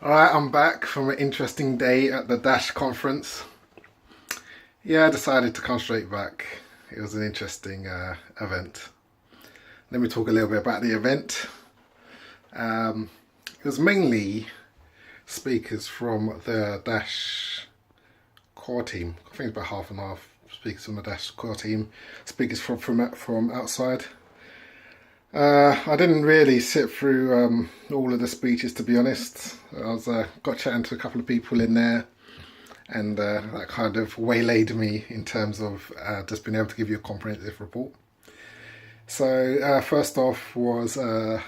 Alright, I'm back from an interesting day at the Dash conference. Yeah, I decided to come straight back. It was an interesting event. Let me talk a little bit about the event. It was mainly speakers from the Dash core team. I think it's about half and half speakers from the Dash core team, speakers from outside. I didn't really sit through all of the speeches, to be honest. Got chatting to a couple of people in there, and that kind of waylaid me in terms of just being able to give you a comprehensive report. So first off was I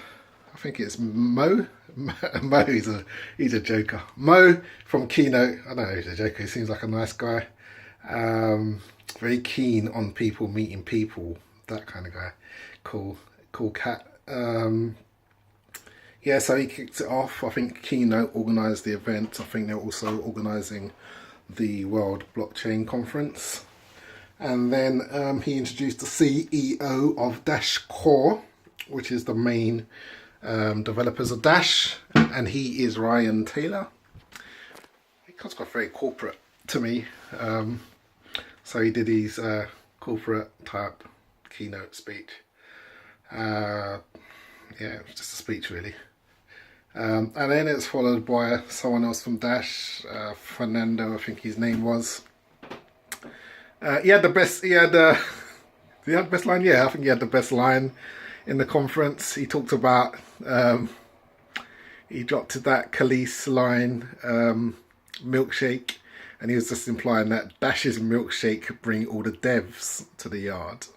think it's Mo. Mo, he's a joker. Mo from Keynote. I don't know, he's a joker. He seems like a nice guy. Very keen on people, meeting people, that kind of guy. Cool cat. Yeah, so he kicked it off. I think Keynote organised the event. I think they're also organising the World Blockchain Conference. And then he introduced the CEO of Dash Core, which is the main developers of Dash, and he is Ryan Taylor. He comes across very corporate to me. So he did his corporate type keynote speech. Yeah, it was just a speech really. And then it's followed by someone else from Dash, Fernando, I think his name was. He had the best. He had the best line. Yeah, I think he had the best line in the conference. He talked about. He dropped that Khalees line, milkshake, and he was just implying that Dash's milkshake bring all the devs to the yard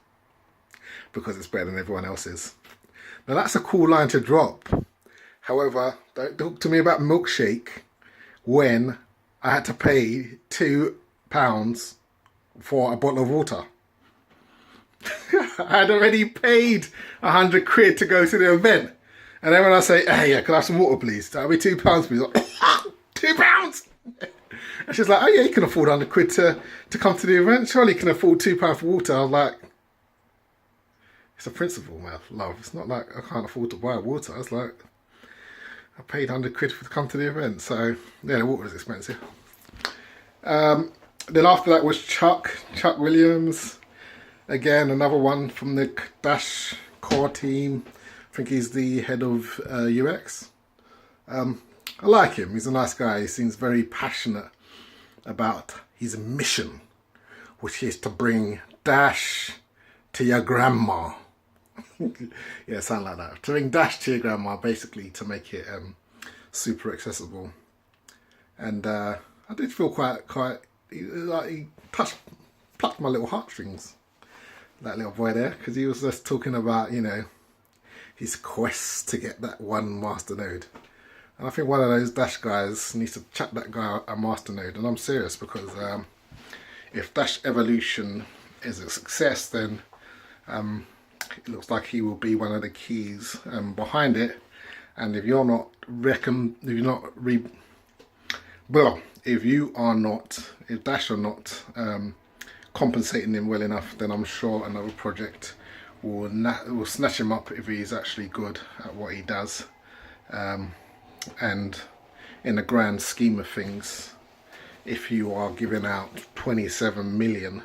because it's better than everyone else's. Now that's a cool line to drop. However, don't talk to me about milkshake when I had to pay £2 for a bottle of water. I had already paid 100 quid to go to the event. And then when I say, hey, yeah, can I have some water, please? That'll be £2, please. Like, £2? And she's like, oh, yeah, you can afford 100 quid to come to the event. Surely you can afford £2 for water. I was like, it's a principle, man, love. It's not like I can't afford to buy water. It's like, I paid 100 quid to come to the event. So, yeah, the water was expensive. Then after that was Chuck Williams. Again, another one from the Dash core team. I think he's the head of UX. I like him. He's a nice guy. He seems very passionate about his mission, which is to bring Dash to your grandma. Yeah, something like that. To bring Dash to your grandma, basically to make it super accessible. And I did feel quite like he plucked my little heartstrings, that little boy there, because he was just talking about, you know, his quest to get that one masternode. And I think one of those Dash guys needs to chat that guy a masternode. And I'm serious, because if Dash Evolution is a success, then it looks like he will be one of the keys behind it. And if you are not if Dash are not compensating him well enough, then I'm sure another project will snatch him up if he's actually good at what he does. And in the grand scheme of things, if you are giving out $27 million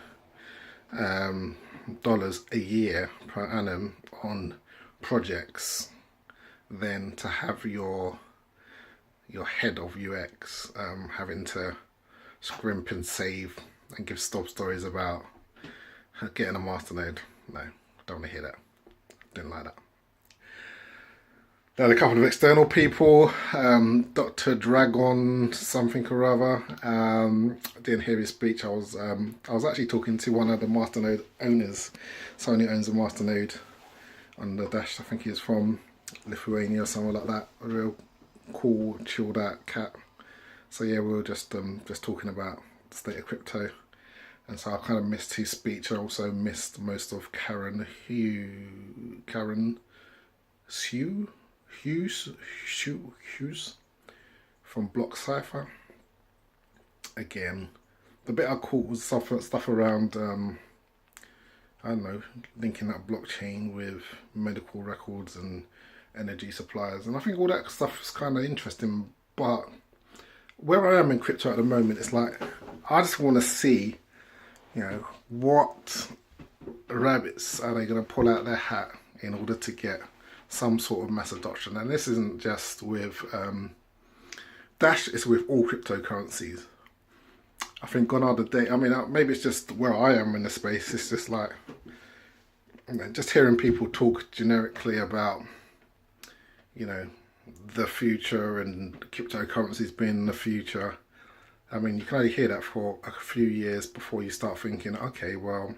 a year per annum on projects, then to have your head of UX having to scrimp and save and give stop stories about getting a masternode, no, don't want to hear that. Didn't like that. Then a couple of external people, Dr. Dragon something or other. Didn't hear his speech. I was actually talking to one of the masternode owners. Someone who owns a masternode on the Dash. I think he's from Lithuania or somewhere like that. A real cool, chilled out cat. So yeah, we were just talking about the state of crypto. And so I kind of missed his speech. I also missed most of Karen Hughes from Block Cypher. Again, the bit I caught was stuff around I don't know, linking up blockchain with medical records and energy suppliers, and I think all that stuff is kind of interesting, but where I am in crypto at the moment, it's like I just want to see, you know, what rabbits are they going to pull out their hat in order to get some sort of mass adoption. And this isn't just with Dash, it's with all cryptocurrencies. I think gone are the day. I mean, maybe it's just where I am in the space. It's just like, you know, just hearing people talk generically about, you know, the future and cryptocurrencies being the future. I mean, you can only hear that for a few years before you start thinking, okay, well,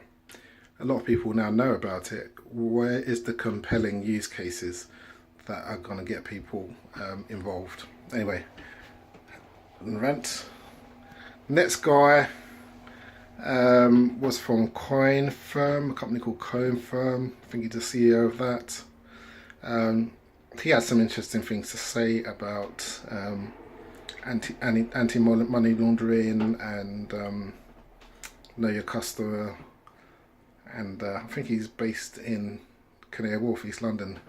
a lot of people now know about it. Where is the compelling use cases that are going to get people involved? Anyway, rant. Next guy was from Coin Firm, a company called Coin Firm. I think he's the CEO of that. He had some interesting things to say about anti-money laundering and know your customer. And I think he's based in Canary Wharf, East London,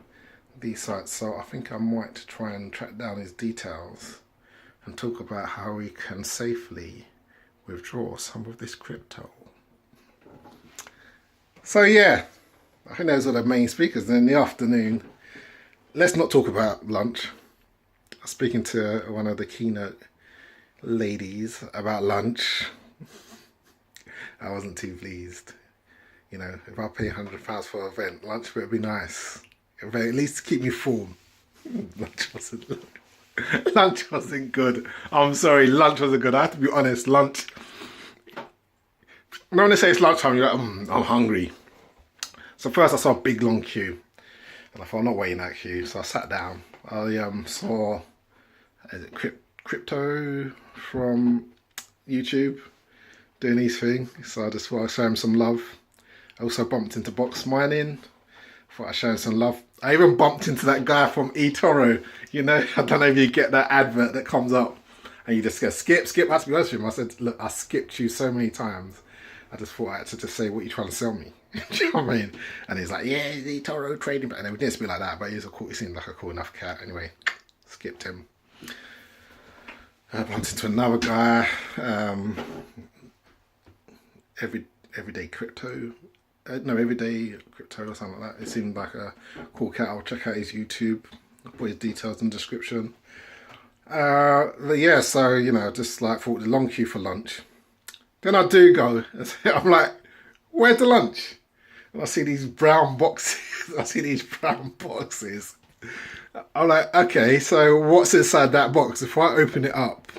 these sites. So I think I might try and track down his details and talk about how we can safely withdraw some of this crypto. So yeah, I think those are the main speakers. Then in the afternoon, let's not talk about lunch. I was speaking to one of the keynote ladies about lunch. I wasn't too pleased. You know, if I pay £100 for an event, lunch would be nice. At least keep me full. Lunch wasn't good. I'm sorry, lunch wasn't good. I have to be honest, lunch. When they say it's lunchtime, you're like, I'm hungry. So first I saw a big long queue. And I thought, I'm not waiting that queue. So I sat down. I saw Crypto from YouTube doing his thing. So I just thought I'd show him some love. I also bumped into Box Mining. Thought I'd show him some love. I even bumped into that guy from eToro. You know, I don't know if you get that advert that comes up and you just go, skip. I have to be honest with him. I said, look, I skipped you so many times. I just thought I had to just say, what are you trying to sell me? Do you know what I mean? And he's like, yeah, the eToro trading. And it didn't speak like that, but he seemed like a cool enough cat. Anyway, skipped him. I bumped into another guy. Everyday Crypto. Everyday Crypto or something like that. It seemed like a cool cat. I'll check out his YouTube. I'll put his details in the description. But yeah, so, you know, just like thought the long queue for lunch. Then I do go, I'm like, where's the lunch? And I see these brown boxes. I'm like, okay, so what's inside that box? If I open it up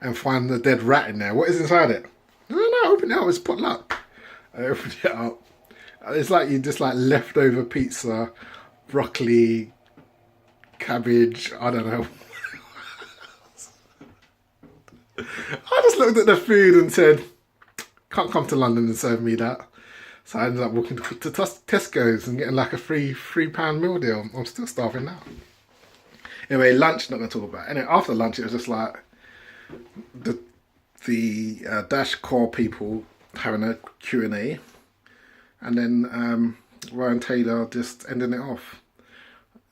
and find the dead rat in there, what is inside it? No, open it up, it's potluck. I opened it up. It's like you just like leftover pizza, broccoli, cabbage, I don't know. I just looked at the food and said, can't come to London and serve me that. So I ended up walking to Tesco's and getting like a £3 meal deal. I'm still starving now. Anyway, lunch, not going to talk about. Anyway, after lunch, it was just like the Dash core people having a Q&A. And then Ryan Taylor just ending it off.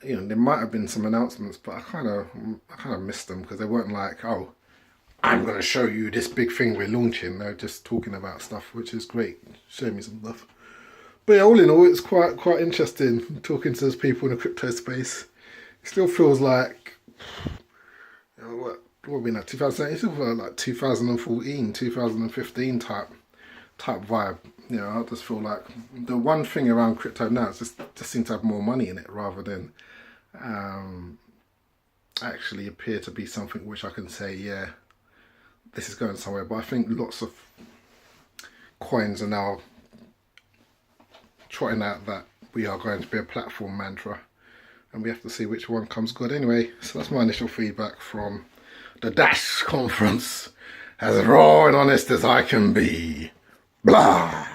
You know, there might have been some announcements, but I kind of missed them because they weren't like, oh, I'm going to show you this big thing we're launching. They're just talking about stuff, which is great. Show me some stuff. But yeah, all in all, it's quite interesting talking to those people in the crypto space. It still feels like, you know, what have we now, 2008? It still feels like 2014, 2015 type vibe. You know, I just feel like the one thing around crypto now is just seem to have more money in it rather than actually appear to be something which I can say, yeah, this is going somewhere. But I think lots of coins are now trotting out that we are going to be a platform mantra, and we have to see which one comes good. Anyway, so that's my initial feedback from the Dash conference, as raw and honest as I can be. Blah.